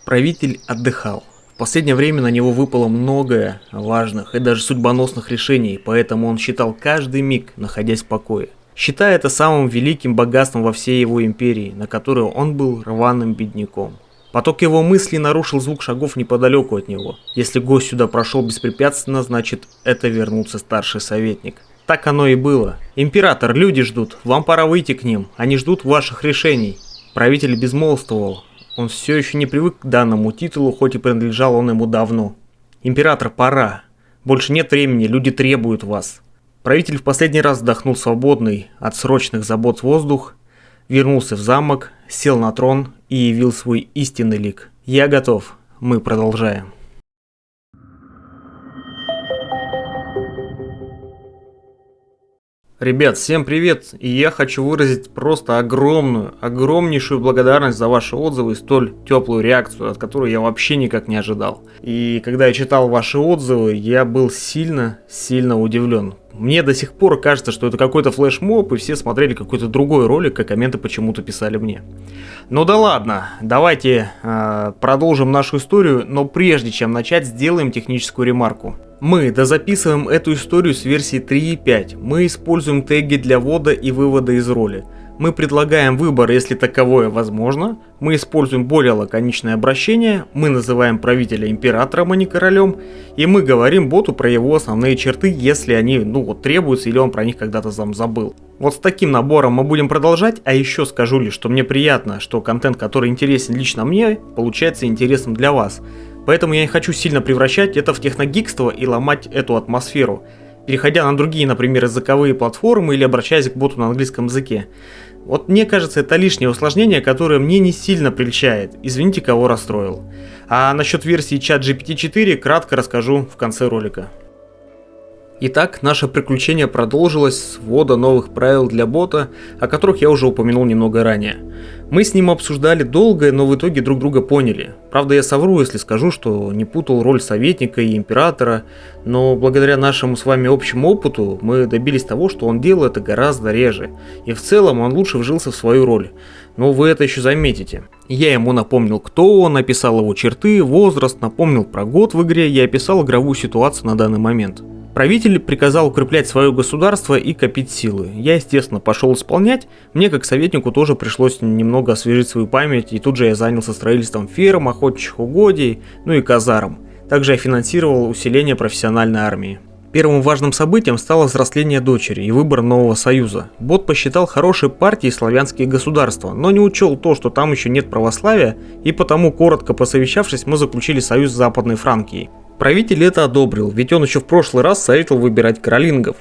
Правитель отдыхал. В последнее время на него выпало многое важных и даже судьбоносных решений, поэтому он считал каждый миг, находясь в покое, считая это самым великим богатством во всей его империи, на которую он был рваным бедняком. Поток его мыслей нарушил звук шагов неподалеку от него. Если гость сюда прошел беспрепятственно, значит, это вернулся старший советник. Так оно и было. «Император, люди ждут, вам пора выйти к ним, они ждут ваших решений». Правитель безмолвствовал. Он все еще не привык к данному титулу, хоть и принадлежал он ему давно. «Император, пора. Больше нет времени, люди требуют вас». Правитель в последний раз вдохнул свободный от срочных забот воздух, вернулся в замок, сел на трон и явил свой истинный лик. «Я готов. Мы продолжаем». Ребят, всем привет, и я хочу выразить просто огромнейшую благодарность за ваши отзывы и столь теплую реакцию, от которой я вообще никак не ожидал. И когда я читал ваши отзывы, я был сильно удивлен. Мне до сих пор кажется, что это какой-то флешмоб, и все смотрели какой-то другой ролик, а комменты почему-то писали мне. Ну да ладно, давайте продолжим нашу историю, но прежде чем начать, сделаем техническую ремарку. Мы дозаписываем эту историю с версии 3.5. Мы используем теги для ввода и вывода из роли. Мы предлагаем выбор, если таковое возможно. Мы используем более лаконичное обращение. Мы называем правителя императором, а не королем. И мы говорим боту про его основные черты, если они требуются или он про них когда-то забыл. Вот с таким набором мы будем продолжать. А еще скажу лишь, что мне приятно, что контент, который интересен лично мне, получается интересным для вас. Поэтому я не хочу сильно превращать это в техногикство и ломать эту атмосферу, переходя на другие, например, языковые платформы или обращаясь к боту на английском языке. Вот мне кажется, это лишнее усложнение, которое мне не сильно прельщает. Извините, кого расстроил. А насчет версии ChatGPT 4 кратко расскажу в конце ролика. Итак, наше приключение продолжилось с ввода новых правил для бота, о которых я уже упомянул немного ранее. Мы с ним обсуждали долго, но в итоге друг друга поняли. Правда, я совру, если скажу, что не путал роль советника и императора, но благодаря нашему с вами общему опыту мы добились того, что он делал это гораздо реже, и в целом он лучше вжился в свою роль. Но вы это еще заметите. Я ему напомнил, кто он, описал его черты, возраст, напомнил про год в игре и описал игровую ситуацию на данный момент. Правитель приказал укреплять свое государство и копить силы. Я, естественно, пошел исполнять. Мне, как советнику, тоже пришлось немного освежить свою память, и тут же я занялся строительством ферм, охотничьих угодий, и казарм. Также я финансировал усиление профессиональной армии. Первым важным событием стало взросление дочери и выбор нового союза. Бот посчитал хорошей партией славянские государства, но не учел то, что там еще нет православия, и потому, коротко посовещавшись, мы заключили союз с Западной Франкией. Правитель это одобрил, ведь он еще в прошлый раз советовал выбирать каролингов.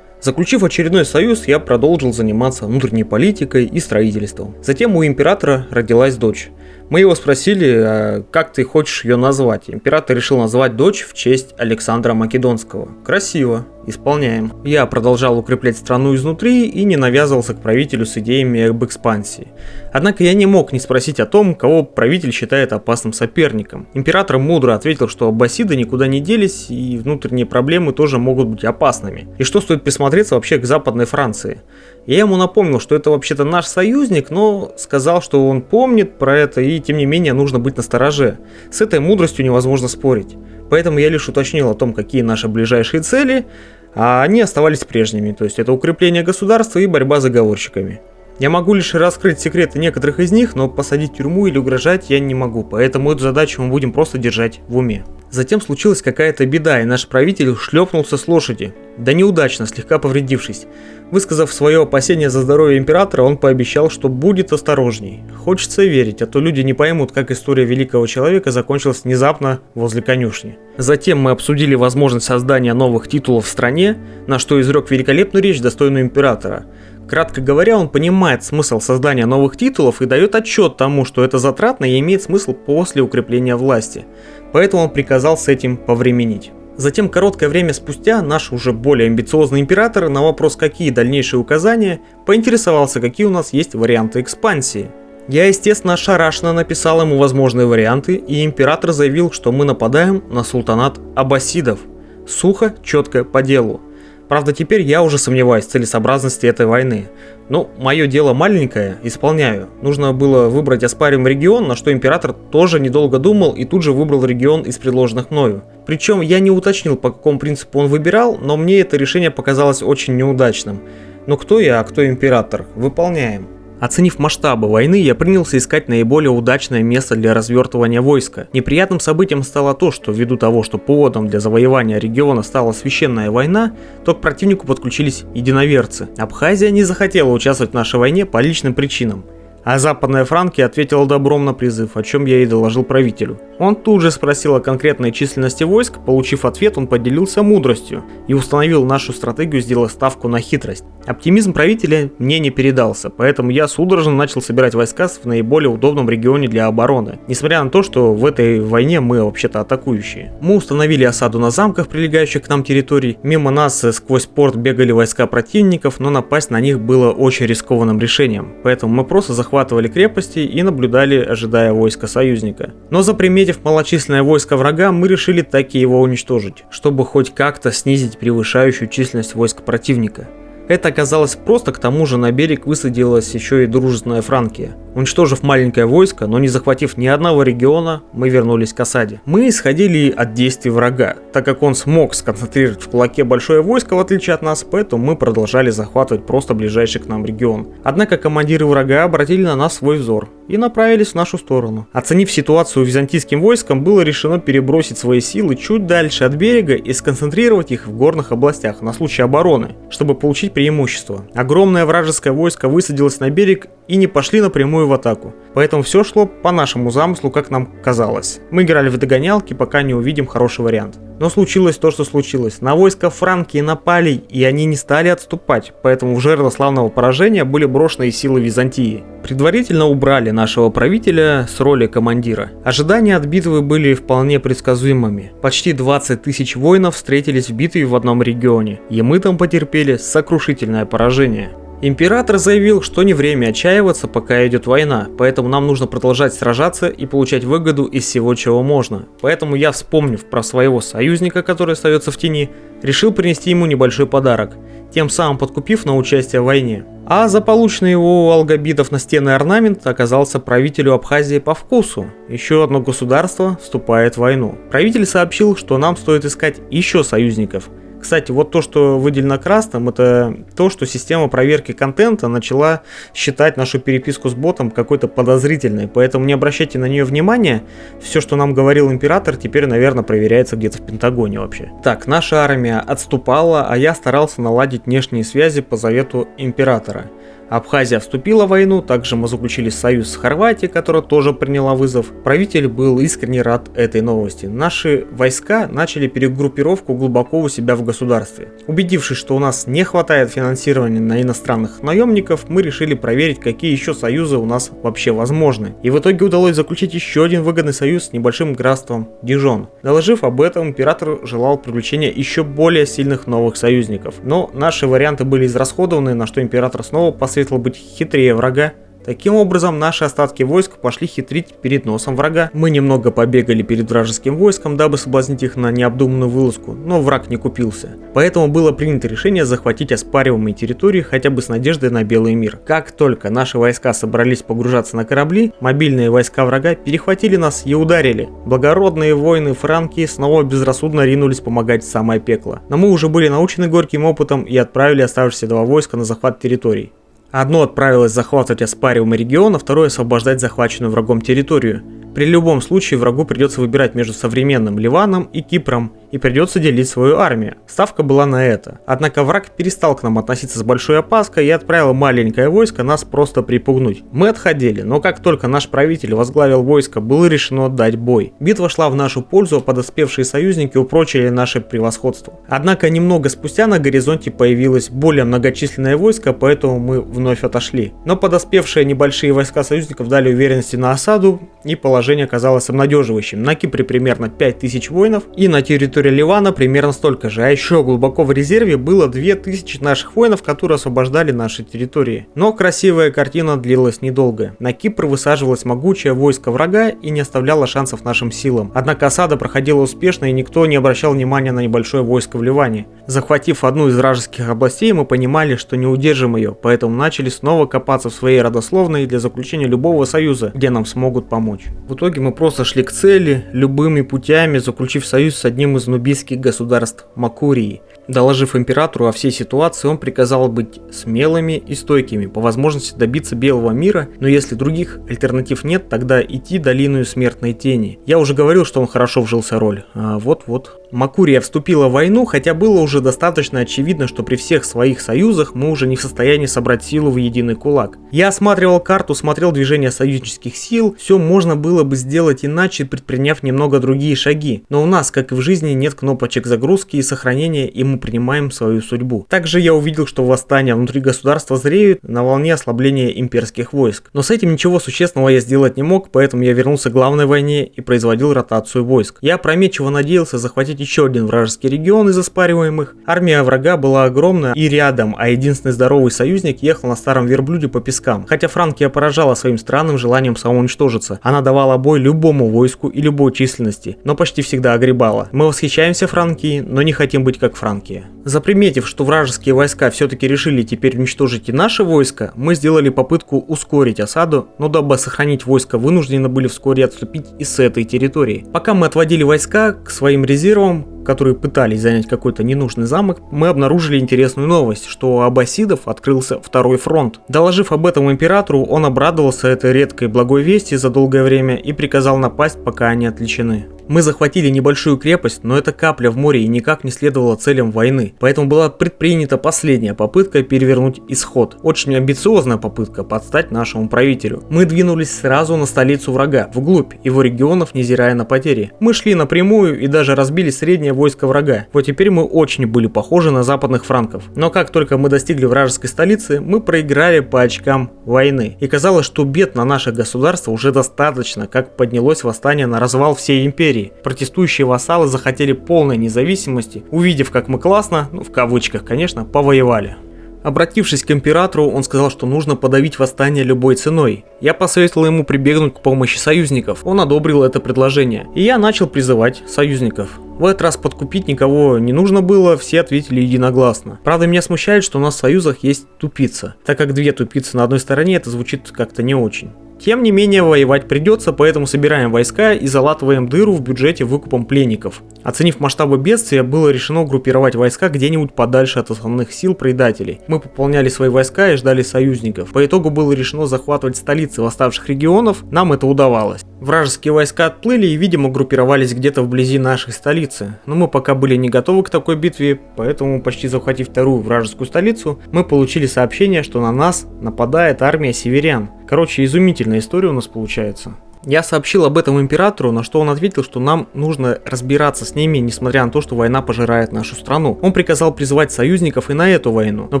Заключив очередной союз, я продолжил заниматься внутренней политикой и строительством. Затем у императора родилась дочь. Мы его спросили, как ты хочешь ее назвать. Император решил назвать дочь в честь Александра Македонского. Красиво. Исполняем. Я продолжал укреплять страну изнутри и не навязывался к правителю с идеями об экспансии. Однако я не мог не спросить о том, кого правитель считает опасным соперником. Император мудро ответил, что аббасиды никуда не делись и внутренние проблемы тоже могут быть опасными. И что стоит присмотреться вообще к Западной Франции. Я ему напомнил, что это вообще-то наш союзник, но сказал, что он помнит про это и тем не менее нужно быть настороже. С этой мудростью невозможно спорить. Поэтому я лишь уточнил о том, какие наши ближайшие цели, а они оставались прежними, то есть это укрепление государства и борьба с заговорщиками. Я могу лишь раскрыть секреты некоторых из них, но посадить в тюрьму или угрожать я не могу, поэтому эту задачу мы будем просто держать в уме. Затем случилась какая-то беда, и наш правитель шлепнулся с лошади, да неудачно, слегка повредившись. Высказав свое опасение за здоровье императора, он пообещал, что будет осторожней. Хочется верить, а то люди не поймут, как история великого человека закончилась внезапно возле конюшни. Затем мы обсудили возможность создания новых титулов в стране, на что изрек великолепную речь, достойную императора. Кратко говоря, он понимает смысл создания новых титулов и дает отчет тому, что это затратно и имеет смысл после укрепления власти. Поэтому он приказал с этим повременить. Затем, короткое время спустя, наш уже более амбициозный император на вопрос, какие дальнейшие указания, поинтересовался, какие у нас есть варианты экспансии. Я, естественно, ошарашенно написал ему возможные варианты, и император заявил, что мы нападаем на султанат аббасидов. Сухо, четко, по делу. Правда, теперь я уже сомневаюсь в целесообразности этой войны. Ну, мое дело маленькое, исполняю. Нужно было выбрать оспаримый регион, на что император тоже недолго думал и тут же выбрал регион из предложенных мною. Причем я не уточнил, по какому принципу он выбирал, но мне это решение показалось очень неудачным. Но кто я, а кто император? Выполняем. Оценив масштабы войны, я принялся искать наиболее удачное место для развертывания войска. Неприятным событием стало то, что ввиду того, что поводом для завоевания региона стала священная война, то к противнику подключились единоверцы. Абхазия не захотела участвовать в нашей войне по личным причинам. А Западная Франкия ответила добром на призыв, о чем я и доложил правителю. Он тут же спросил о конкретной численности войск, получив ответ, он поделился мудростью и установил нашу стратегию, сделав ставку на хитрость. Оптимизм правителя мне не передался, поэтому я судорожно начал собирать войска в наиболее удобном регионе для обороны, несмотря на то, что в этой войне мы вообще-то атакующие. Мы установили осаду на замках, прилегающих к нам территорий, мимо нас сквозь порт бегали войска противников, но напасть на них было очень рискованным решением, поэтому мы просто захватывали крепости и наблюдали, ожидая войска союзника. Но заприметив малочисленное войско врага, мы решили таки его уничтожить, чтобы хоть как-то снизить превышающую численность войск противника. Это оказалось просто, к тому же на берег высадилась еще и дружественная Франкия. Уничтожив маленькое войско, но не захватив ни одного региона, мы вернулись к осаде. Мы исходили от действий врага, так как он смог сконцентрировать в кулаке большое войско в отличие от нас, поэтому мы продолжали захватывать просто ближайший к нам регион. Однако командиры врага обратили на нас свой взор и направились в нашу сторону. Оценив ситуацию византийским войском, было решено перебросить свои силы чуть дальше от берега и сконцентрировать их в горных областях на случай обороны, чтобы получить преимущество. Огромное вражеское войско высадилось на берег и не пошли напрямую в атаку. Поэтому все шло по нашему замыслу, как нам казалось. Мы играли в догонялки, пока не увидим хороший вариант. Но случилось то, что случилось. На войско Франкии напали, и они не стали отступать, поэтому в жерло славного поражения были брошены силы Византии. Предварительно убрали нашего правителя с роли командира. Ожидания от битвы были вполне предсказуемыми. Почти 20 тысяч воинов встретились в битве в одном регионе, и мы там потерпели сокрушительное поражение. Император заявил, что не время отчаиваться, пока идет война, поэтому нам нужно продолжать сражаться и получать выгоду из всего, чего можно. Поэтому я, вспомнив про своего союзника, который остается в тени, решил принести ему небольшой подарок, тем самым подкупив на участие в войне. А за полученный его у алгобитов настенный орнамент оказался правителю Абхазии по вкусу. Еще одно государство вступает в войну. Правитель сообщил, что нам стоит искать еще союзников. Кстати, вот то, что выделено красным, это то, что система проверки контента начала считать нашу переписку с ботом какой-то подозрительной, поэтому не обращайте на нее внимания. Все, что нам говорил император, теперь, наверное, проверяется где-то в Пентагоне вообще. Так, наша армия отступала, а я старался наладить внешние связи по завету императора. Абхазия вступила в войну, также мы заключили союз с Хорватией, которая тоже приняла вызов. Правитель был искренне рад этой новости. Наши войска начали перегруппировку глубоко у себя в государстве. Убедившись, что у нас не хватает финансирования на иностранных наемников, мы решили проверить, какие еще союзы у нас вообще возможны. И в итоге удалось заключить еще один выгодный союз с небольшим графством Дижон. Доложив об этом, император желал привлечения еще более сильных новых союзников. Но наши варианты были израсходованы, на что император снова посоветовал быть хитрее врага. Таким образом, наши остатки войск пошли хитрить перед носом врага. Мы немного побегали перед вражеским войском, дабы соблазнить их на необдуманную вылазку, но враг не купился. Поэтому было принято решение захватить оспариваемые территории хотя бы с надеждой на белый мир. Как только наши войска собрались погружаться на корабли, мобильные войска врага перехватили нас и ударили. Благородные воины Франкии снова безрассудно ринулись помогать в самое пекло. Но мы уже были научены горьким опытом и отправили оставшиеся два войска на захват территорий. Одно отправилось захватывать оспариваемый регион, а второе освобождать захваченную врагом территорию. При любом случае врагу придется выбирать между современным Ливаном и Кипром, и придется делить свою армию. Ставка была на это. Однако враг перестал к нам относиться с большой опаской и отправил маленькое войско нас просто припугнуть. Мы отходили, но как только наш правитель возглавил войско, было решено дать бой. Битва шла в нашу пользу, а подоспевшие союзники упрочили наше превосходство. Однако немного спустя на горизонте появилось более многочисленное войско, поэтому мы вновь отошли. Но подоспевшие небольшие войска союзников дали уверенности на осаду, и положение оказалось обнадеживающим. На Кипре примерно 5000 воинов, и на территории Ливана примерно столько же, а еще глубоко в резерве было 2000 наших воинов, которые освобождали наши территории. Но красивая картина длилась недолго. На Кипр высаживалось могучее войско врага и не оставляло шансов нашим силам. Однако осада проходила успешно, и никто не обращал внимания на небольшое войско в Ливане. Захватив одну из вражеских областей, мы понимали, что не удержим ее, поэтому начали снова копаться в своей родословной для заключения любого союза, где нам смогут помочь. В итоге мы просто шли к цели, любыми путями, заключив союз с одним из нубийских государств Макурии. Доложив императору о всей ситуации, он приказал быть смелыми и стойкими, по возможности добиться белого мира, но если других альтернатив нет, тогда идти долиною смертной тени. Я уже говорил, что он хорошо вжился в роль. Вот-вот. Макурия вступила в войну, хотя было уже достаточно очевидно, что при всех своих союзах мы уже не в состоянии собрать силу в единый кулак. Я осматривал карту, смотрел движение союзнических сил, все можно было бы сделать иначе, предприняв немного другие шаги, но у нас, как и в жизни, нет кнопочек загрузки и сохранения, и мы принимаем свою судьбу. Также я увидел, что восстания внутри государства зреют на волне ослабления имперских войск. Но с этим ничего существенного я сделать не мог, поэтому я вернулся к главной войне и производил ротацию войск. Я опрометчиво надеялся захватить еще один вражеский регион из оспариваемых. Армия врага была огромная и рядом, а единственный здоровый союзник ехал на старом верблюде по пескам. Хотя Франкия поражала своим странным желанием самоуничтожиться. Она давала бой любому войску и любой численности, но почти всегда огребала. Мы восхищаемся Франкией, но не хотим быть как Франкия. Заприметив, что вражеские войска все-таки решили теперь уничтожить и наши войска, мы сделали попытку ускорить осаду, но дабы сохранить войска, вынуждены были вскоре отступить и с этой территории. Пока мы отводили войска к своим резервам, которые пытались занять какой-то ненужный замок, мы обнаружили интересную новость, что у аббасидов открылся второй фронт. Доложив об этом императору, он обрадовался этой редкой благой вести за долгое время и приказал напасть, пока они отвлечены. Мы захватили небольшую крепость, но это капля в море и никак не следовала целям войны, поэтому была предпринята последняя попытка перевернуть исход. Очень амбициозная попытка подстать нашему правителю. Мы двинулись сразу на столицу врага, вглубь его регионов, невзирая на потери. Мы шли напрямую и даже разбили среднее войско врага. Вот теперь мы очень были похожи на западных франков. Но как только мы достигли вражеской столицы, мы проиграли по очкам войны. И казалось, что бед на наше государство уже достаточно, как поднялось восстание на развал всей империи. Протестующие вассалы захотели полной независимости, увидев, как мы классно, в кавычках, конечно, повоевали. Обратившись к императору, он сказал, что нужно подавить восстание любой ценой. Я посоветовал ему прибегнуть к помощи союзников. Он одобрил это предложение, и я начал призывать союзников. В этот раз подкупить никого не нужно было, все ответили единогласно. Правда, меня смущает, что у нас в союзах есть тупица, так как две тупицы на одной стороне, это звучит как-то не очень. Тем не менее, воевать придется, поэтому собираем войска и залатываем дыру в бюджете выкупом пленников. Оценив масштабы бедствия, было решено группировать войска где-нибудь подальше от основных сил предателей. Мы пополняли свои войска и ждали союзников. По итогу было решено захватывать столицы восставших регионов, нам это удавалось. Вражеские войска отплыли и, видимо, группировались где-то вблизи нашей столицы. Но мы пока были не готовы к такой битве, поэтому, почти захватив вторую вражескую столицу, мы получили сообщение, что на нас нападает армия северян. Короче, изумительная история у нас получается. Я сообщил об этом императору, на что он ответил, что нам нужно разбираться с ними, несмотря на то, что война пожирает нашу страну. Он приказал призвать союзников и на эту войну. Но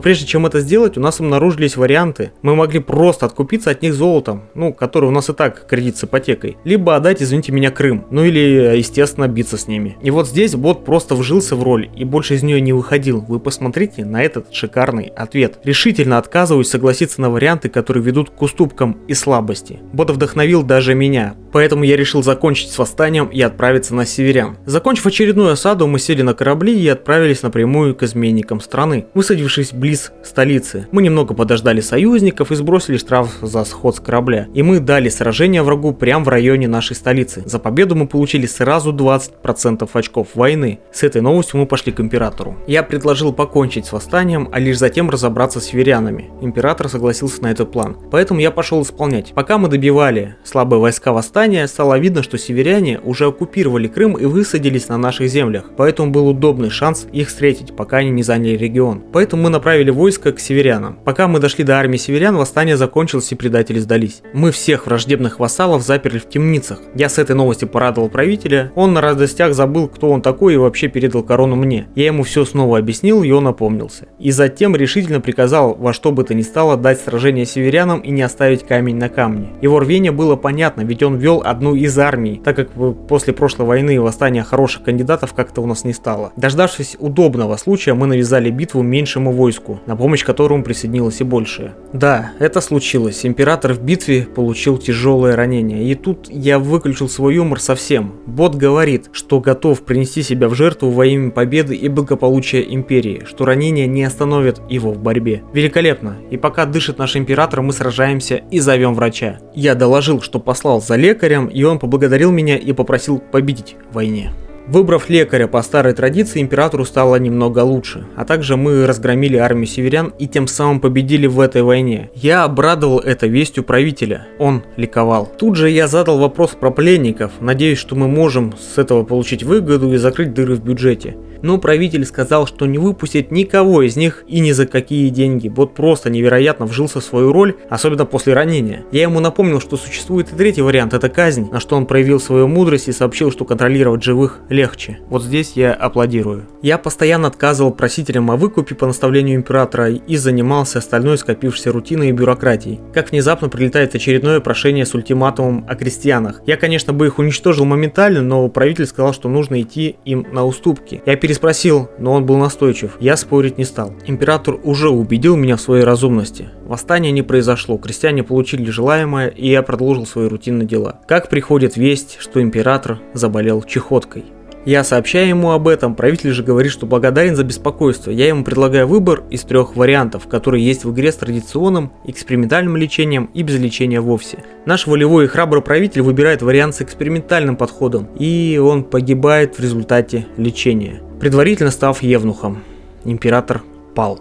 прежде чем это сделать, у нас обнаружились варианты. Мы могли просто откупиться от них золотом, который у нас и так кредит с ипотекой. Либо отдать, извините меня, Крым. Или, естественно, биться с ними. И вот здесь бот просто вжился в роль и больше из нее не выходил. Вы посмотрите на этот шикарный ответ. Решительно отказываюсь согласиться на варианты, которые ведут к уступкам и слабости. Бот вдохновил даже меня. Поэтому я решил закончить с восстанием и отправиться на северян. Закончив очередную осаду, мы сели на корабли и отправились напрямую к изменникам страны, высадившись близ столицы. Мы немного подождали союзников и сбросили штраф за сход с корабля. И мы дали сражение врагу прямо в районе нашей столицы. За победу мы получили сразу 20% очков войны. С этой новостью мы пошли к императору. Я предложил покончить с восстанием, а лишь затем разобраться с северянами. Император согласился на этот план. Поэтому я пошел исполнять. Пока мы добивали слабые войска восстания, стало видно, что северяне уже оккупировали Крым и высадились на наших землях, поэтому был удобный шанс их встретить, пока они не заняли регион. Поэтому мы направили войско к северянам. Пока мы дошли до армии северян, восстание закончилось и предатели сдались. Мы всех враждебных вассалов заперли в темницах. Я с этой новостью порадовал правителя, он на радостях забыл, кто он такой, и вообще передал корону мне. Я ему все снова объяснил, и он опомнился. И затем решительно приказал во что бы то ни стало дать сражение северянам и не оставить камень на камне. Его рвение было понятно, ведь ведь он вел одну из армий, так как после прошлой войны и восстания хороших кандидатов как-то у нас не стало. Дождавшись удобного случая, мы навязали битву меньшему войску, на помощь которому присоединилось и большее. Да, это случилось. Император в битве получил тяжелое ранение. И тут я выключил свой юмор совсем. Бот говорит, что готов принести себя в жертву во имя победы и благополучия империи, что ранение не остановит его в борьбе. Великолепно. И пока дышит наш император, мы сражаемся и зовем врача. Я доложил, что послал за лекарем, и он поблагодарил меня и попросил победить в войне. Выбрав лекаря по старой традиции, императору стало немного лучше, а также мы разгромили армию северян и тем самым победили в этой войне. Я обрадовал это вестью правителя, он ликовал. Тут же я задал вопрос про пленников, надеюсь, что мы можем с этого получить выгоду и закрыть дыры в бюджете. Но правитель сказал, что не выпустит никого из них и ни за какие деньги. Бот просто невероятно вжился в свою роль, особенно после ранения. Я ему напомнил, что существует и третий вариант, это казнь, на что он проявил свою мудрость и сообщил, что контролировать живых легче. Вот здесь я аплодирую. Я постоянно отказывал просителям о выкупе по наставлению императора и занимался остальной скопившейся рутиной и бюрократией. Как внезапно прилетает очередное прошение с ультиматумом о крестьянах. Я, конечно, бы их уничтожил моментально, но правитель сказал, что нужно идти им на уступки. Я переспросил, но он был настойчив. Я спорить не стал. Император уже убедил меня в своей разумности. Восстание не произошло, крестьяне получили желаемое, и я продолжил свои рутинные дела. Как приходит весть, что император заболел чехоткой. Я сообщаю ему об этом, правитель же говорит, что благодарен за беспокойство. Я ему предлагаю выбор из 3 вариантов, которые есть в игре с традиционным, экспериментальным лечением и без лечения вовсе. Наш волевой и храбрый правитель выбирает вариант с экспериментальным подходом, и он погибает в результате лечения, предварительно став евнухом. Император пал.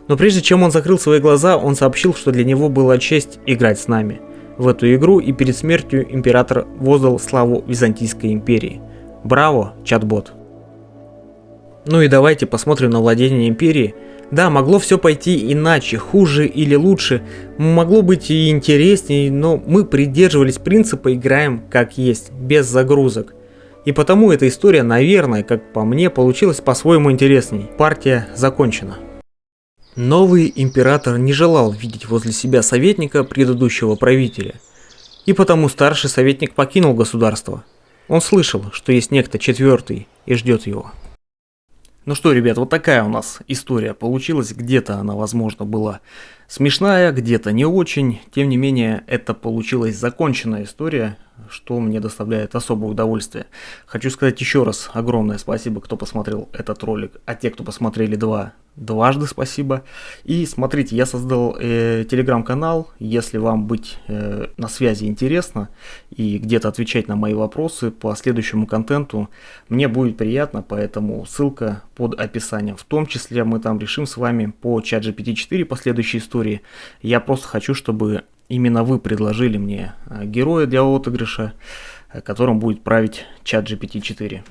Но прежде чем он закрыл свои глаза, он сообщил, что для него была честь играть с нами в эту игру, и перед смертью император воздал славу Византийской империи. Браво, чат-бот. Ну и давайте посмотрим на владение империи. Да, могло все пойти иначе, хуже или лучше, могло быть и интереснее, но мы придерживались принципа «играем как есть», без загрузок. И потому эта история, наверное, как по мне, получилась по-своему интересней. Партия закончена. Новый император не желал видеть возле себя советника предыдущего правителя. И потому старший советник покинул государство. Он слышал, что есть некто четвертый и ждет его. Ну что, ребят, вот такая у нас история получилась. Где-то она, возможно, была смешная, где-то не очень. Тем не менее, это получилась законченная история, что мне доставляет особое удовольствие. Хочу сказать еще раз огромное спасибо, кто посмотрел этот ролик, а те, кто посмотрели дважды спасибо. И смотрите, я создал телеграм-канал, если вам быть на связи интересно и где-то отвечать на мои вопросы по следующему контенту, мне будет приятно, поэтому ссылка под описанием. В том числе мы там решим с вами по ChatGPT 4 последующей истории. Я просто хочу, чтобы именно вы предложили мне героя для отыгрыша, которым будет править ChatGPT 4.